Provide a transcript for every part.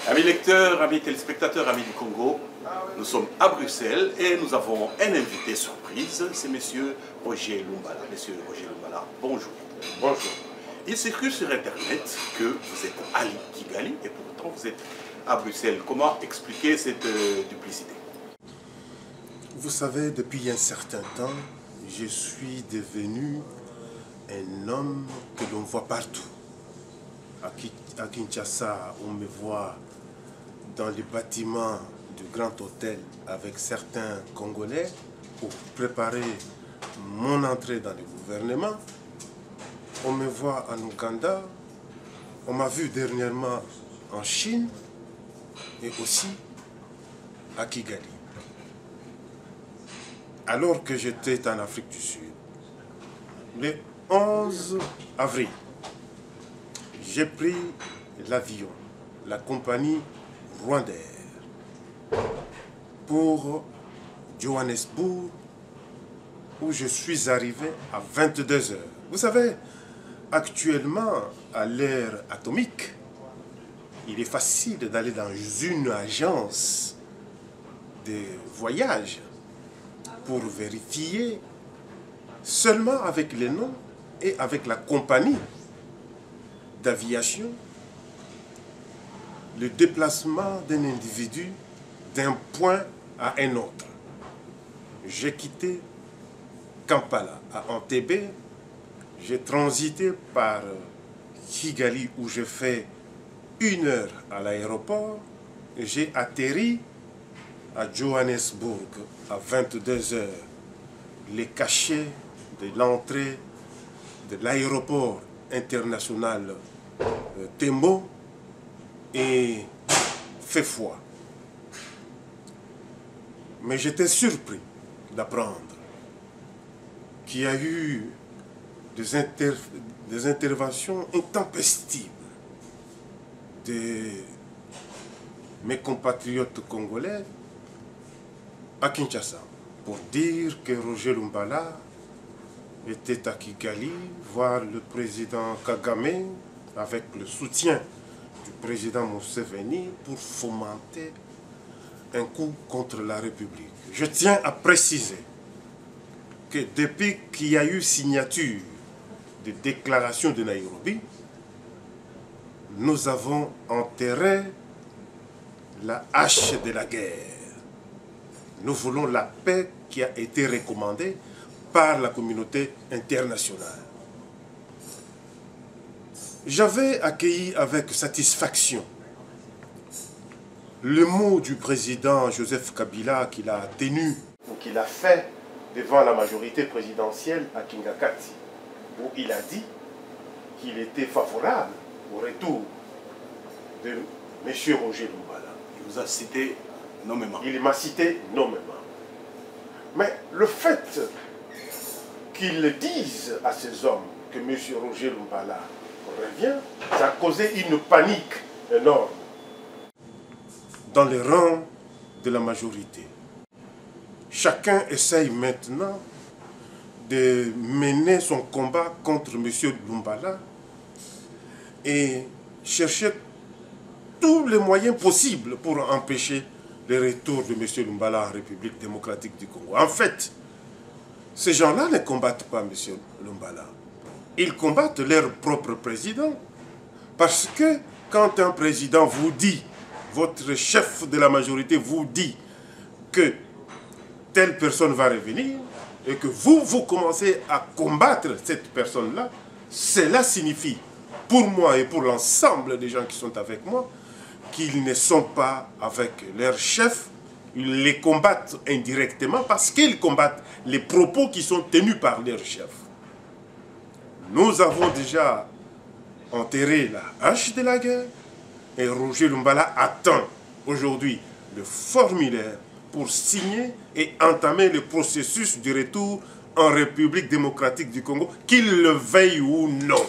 Amis lecteurs, amis téléspectateurs, amis du Congo, nous sommes à Bruxelles et nous avons un invité surprise, c'est Monsieur Roger Lumbala. Monsieur Roger Lumbala, bonjour. Bonjour. Il circule sur Internet que vous êtes à Kigali et pourtant vous êtes à Bruxelles. Comment expliquer cette duplicité? Vous savez, depuis un certain temps, je suis devenu un homme que l'on voit partout. À Kinshasa, on me voit dans les bâtiments du Grand Hôtel avec certains Congolais pour préparer mon entrée dans le gouvernement. On me voit en Ouganda, on m'a vu dernièrement en Chine et aussi à Kigali. Alors que j'étais en Afrique du Sud, le 11 avril, j'ai pris l'avion, la compagnie Rwandair, pour Johannesburg, où je suis arrivé à 22 heures. Vous savez, actuellement, à l'ère atomique, il est facile d'aller dans une agence de voyage pour vérifier seulement avec les noms et avec la compagnie d'aviation le déplacement d'un individu d'un point à un autre. J'ai quitté Kampala à Entebbe, j'ai transité par Kigali où j'ai fait 1 heure à l'aéroport et j'ai atterri à Johannesburg à 22 heures. Les cachets de l'entrée de l'aéroport international Tembo et fait froid. Mais j'étais surpris d'apprendre qu'il y a eu des interventions intempestives de mes compatriotes congolais à Kinshasa pour dire que Roger Lumbala était à Kigali voir le président Kagame avec le soutien du président Museveni pour fomenter un coup contre la République. Je tiens à préciser que depuis qu'il y a eu signature de déclaration de Nairobi, nous avons enterré la hache de la guerre. Nous voulons la paix qui a été recommandée par la communauté internationale. J'avais accueilli avec satisfaction le mot du président Joseph Kabila qu'il a tenu, ou qu'il a fait devant la majorité présidentielle à Kingakati, où il a dit qu'il était favorable au retour de M. Roger Lumbala. Il vous a cité nommément. Il m'a cité nommément. Mais le fait qu'ils disent à ces hommes que M. Roger Lumbala revient, ça a causé une panique énorme dans les rangs de la majorité. Chacun essaye maintenant de mener son combat contre M. Lumbala et chercher tous les moyens possibles pour empêcher le retour de M. Lumbala en République démocratique du Congo. En fait, ces gens-là ne combattent pas M. Lumbala. Ils combattent leur propre président. Parce que quand un président vous dit, votre chef de la majorité vous dit que telle personne va revenir et que vous commencez à combattre cette personne-là, cela signifie, pour moi et pour l'ensemble des gens qui sont avec moi, qu'ils ne sont pas avec leur chef, ils les combattent indirectement parce qu'ils combattent les propos qui sont tenus par leur chef. Nous avons déjà enterré la hache de la guerre et Roger Lumbala attend aujourd'hui le formulaire pour signer et entamer le processus du retour en République démocratique du Congo, qu'il le veuille ou non.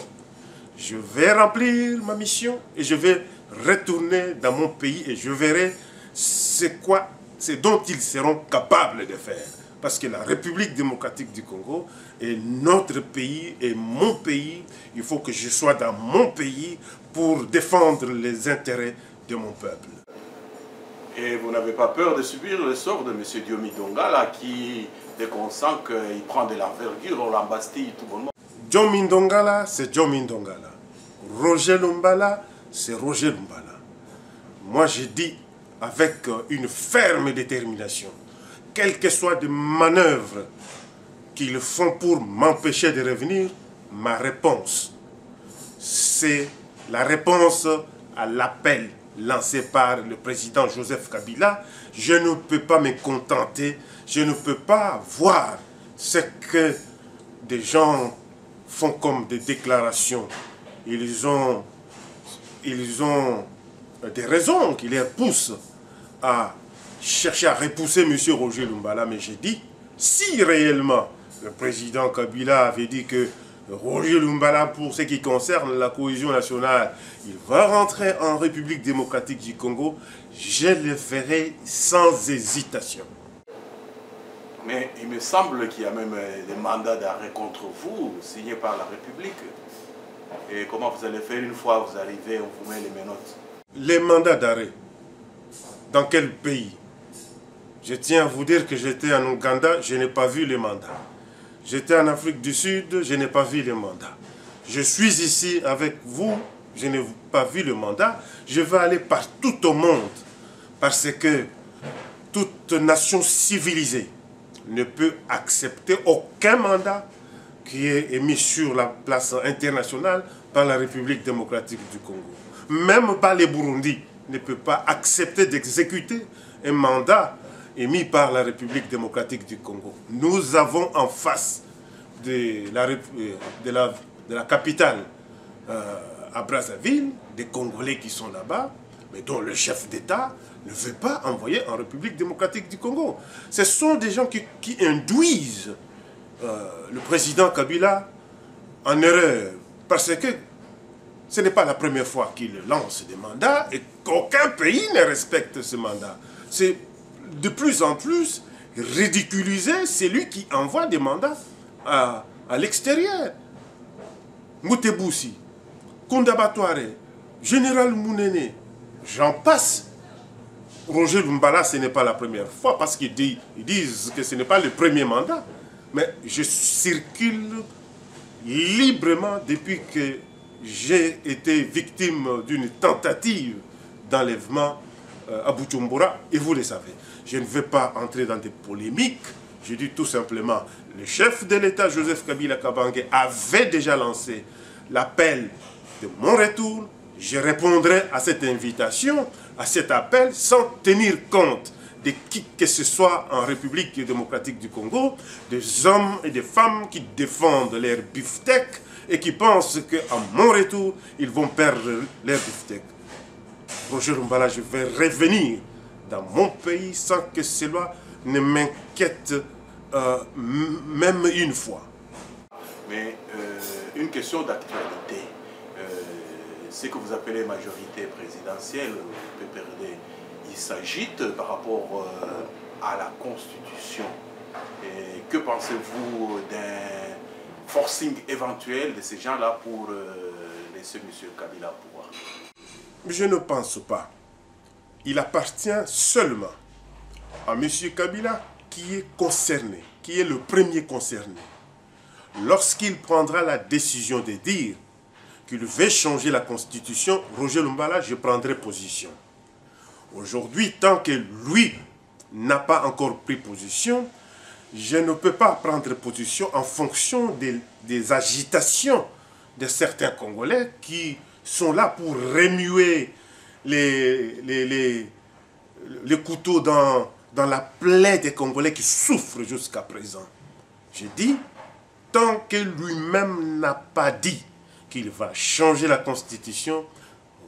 Je vais remplir ma mission et je vais retourner dans mon pays et je verrai ce dont ils seront capables de faire. Parce que la République démocratique du Congo est notre pays et mon pays. Il faut que je sois dans mon pays pour défendre les intérêts de mon peuple. Et vous n'avez pas peur de subir le sort de M. Diomi Dongala qui, dès qu'on sent qu'il prend de l'envergure, on l'embastille tout bonnement? Diomi Dongala, c'est Diomi Dongala. Roger Lumbala, c'est Roger Lumbala. Moi, je dis avec une ferme détermination, quelles que soient les manœuvres qu'ils font pour m'empêcher de revenir, ma réponse, c'est la réponse à l'appel lancé par le président Joseph Kabila. Je ne peux pas me contenter, je ne peux pas voir ce que des gens font comme des déclarations. Ils ont des raisons qui les poussent à chercher à repousser M. Roger Lumbala. Mais j'ai dit, si réellement le président Kabila avait dit que Roger Lumbala, pour ce qui concerne la cohésion nationale, il va rentrer en République démocratique du Congo, je le ferai sans hésitation. Mais il me semble qu'il y a même des mandats d'arrêt contre vous, signés par la République. Et comment vous allez faire une fois vous arrivez, on vous met les menottes? Les mandats d'arrêt, dans quel pays? Je tiens à vous dire que j'étais en Ouganda, je n'ai pas vu les mandats. J'étais en Afrique du Sud, je n'ai pas vu les mandats. Je suis ici avec vous, je n'ai pas vu le mandat. Je vais aller partout au monde parce que toute nation civilisée ne peut accepter aucun mandat qui est émis sur la place internationale par la République démocratique du Congo. Même pas les Burundis ne peuvent pas accepter d'exécuter un mandat émis par la République démocratique du Congo. Nous avons en face de la capitale à Brazzaville des Congolais qui sont là-bas, mais dont le chef d'État ne veut pas envoyer en République démocratique du Congo. Ce sont des gens qui induisent le président Kabila en erreur, parce que ce n'est pas la première fois qu'il lance des mandats et qu'aucun pays ne respecte ce mandat. C'est de plus en plus ridiculiser celui qui envoie des mandats à l'extérieur. Moutebousi, Koundabatouare, Général Mounene, j'en passe. Roger Lumbala, ce n'est pas la première fois parce qu'ils disent que ce n'est pas le premier mandat. Mais je circule librement depuis que j'ai été victime d'une tentative d'enlèvement à Bujumbura, et vous le savez. Je ne vais pas entrer dans des polémiques, je dis tout simplement, le chef de l'État, Joseph Kabila Kabange, avait déjà lancé l'appel de mon retour. Je répondrai à cette invitation, à cet appel, sans tenir compte de qui que ce soit en République démocratique du Congo, des hommes et des femmes qui défendent leur beefsteak et qui pensent qu'à mon retour, ils vont perdre leur beefsteak. Roger Lumbala, je vais revenir dans mon pays sans que cela ne m'inquiète même une fois. Mais une question d'actualité. Ce que vous appelez majorité présidentielle, le PPRD, il s'agite par rapport à la Constitution. Et que pensez-vous d'un forcing éventuel de ces gens-là pour laisser M. Kabila au pouvoir? Je ne pense pas. Il appartient seulement à M. Kabila qui est concerné, qui est le premier concerné. Lorsqu'il prendra la décision de dire qu'il veut changer la Constitution, Roger Lumbala, je prendrai position. Aujourd'hui, tant que lui n'a pas encore pris position, je ne peux pas prendre position en fonction des agitations de certains Congolais qui sont là pour remuer les couteaux dans la plaie des Congolais qui souffrent jusqu'à présent. Je dis, tant que lui-même n'a pas dit qu'il va changer la Constitution,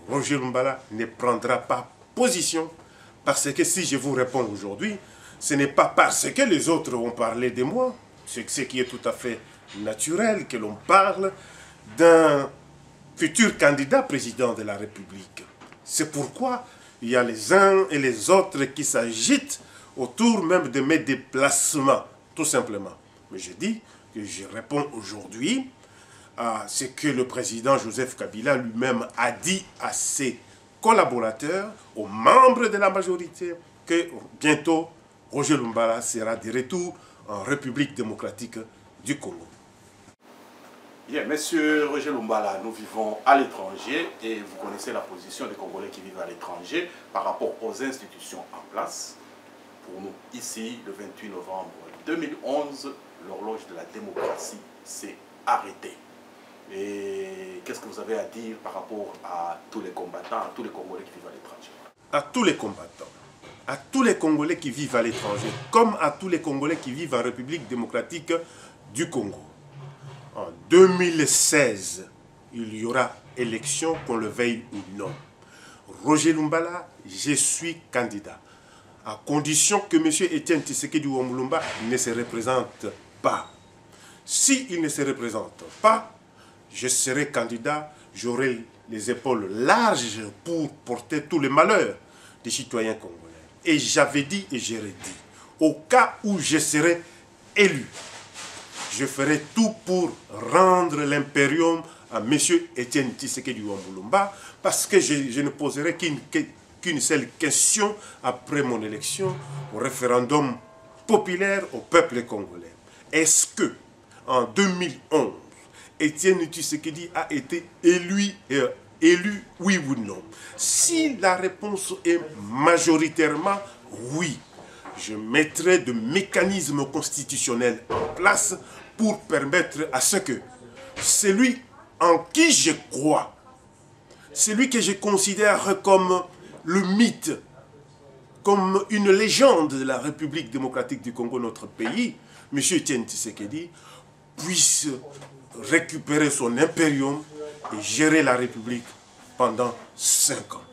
Roger Lumbala ne prendra pas position. Parce que si je vous réponds aujourd'hui, ce n'est pas parce que les autres ont parlé de moi, c'est ce qui est tout à fait naturel que l'on parle d'un futur candidat président de la République. C'est pourquoi il y a les uns et les autres qui s'agitent autour même de mes déplacements, tout simplement. Mais je dis que je réponds aujourd'hui à ce que le président Joseph Kabila lui-même a dit à ses collaborateurs, aux membres de la majorité, que bientôt Roger Lumbala sera de retour en République démocratique du Congo. Bien, Monsieur Roger Lumbala, nous vivons à l'étranger et vous connaissez la position des Congolais qui vivent à l'étranger par rapport aux institutions en place. Pour nous, ici, le 28 novembre 2011, l'horloge de la démocratie s'est arrêtée. Et qu'est-ce que vous avez à dire par rapport à tous les combattants, à tous les Congolais qui vivent à l'étranger? À tous les combattants, à tous les Congolais qui vivent à l'étranger, comme à tous les Congolais qui vivent en République démocratique du Congo. En 2016, il y aura élection, qu'on le veuille ou non. Roger Lumbala, je suis candidat, à condition que M. Etienne Tshisekedi Wamulumba ne se représente pas. S'il ne se représente pas, je serai candidat, j'aurai les épaules larges pour porter tout le malheur des citoyens congolais. Et j'avais dit et j'ai redit, au cas où je serai élu, je ferai tout pour rendre l'impérium à M. Etienne Tshisekedi Wamulumba, parce que je ne poserai qu'une seule question après mon élection au référendum populaire au peuple congolais. Est-ce que en 2011, Etienne Tshisekedi a été élu, oui ou non? Si la réponse est majoritairement oui, je mettrai de mécanismes constitutionnels en place pour permettre à ce que celui en qui je crois, celui que je considère comme le mythe, comme une légende de la République démocratique du Congo, notre pays, M. Etienne Tshisekedi, puisse récupérer son impérium et gérer la République pendant 5 ans.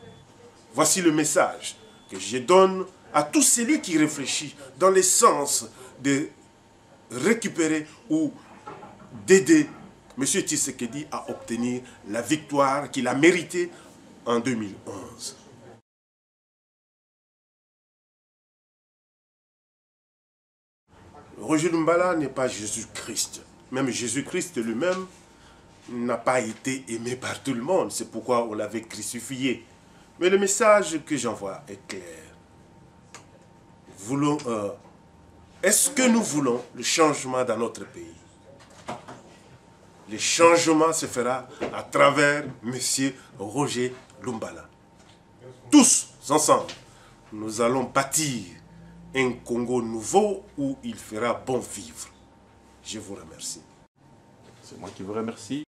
Voici le message que je donne à tout celui qui réfléchit dans le sens de récupérer ou d'aider M. Tshisekedi à obtenir la victoire qu'il a méritée en 2011. Roger Lumbala n'est pas Jésus-Christ. Même Jésus-Christ lui-même n'a pas été aimé par tout le monde. C'est pourquoi on l'avait crucifié. Mais le message que j'envoie est clair. Est-ce que nous voulons le changement dans notre pays? Le changement se fera à travers M. Roger Lumbala. Tous ensemble, nous allons bâtir un Congo nouveau où il fera bon vivre. Je vous remercie. C'est moi qui vous remercie.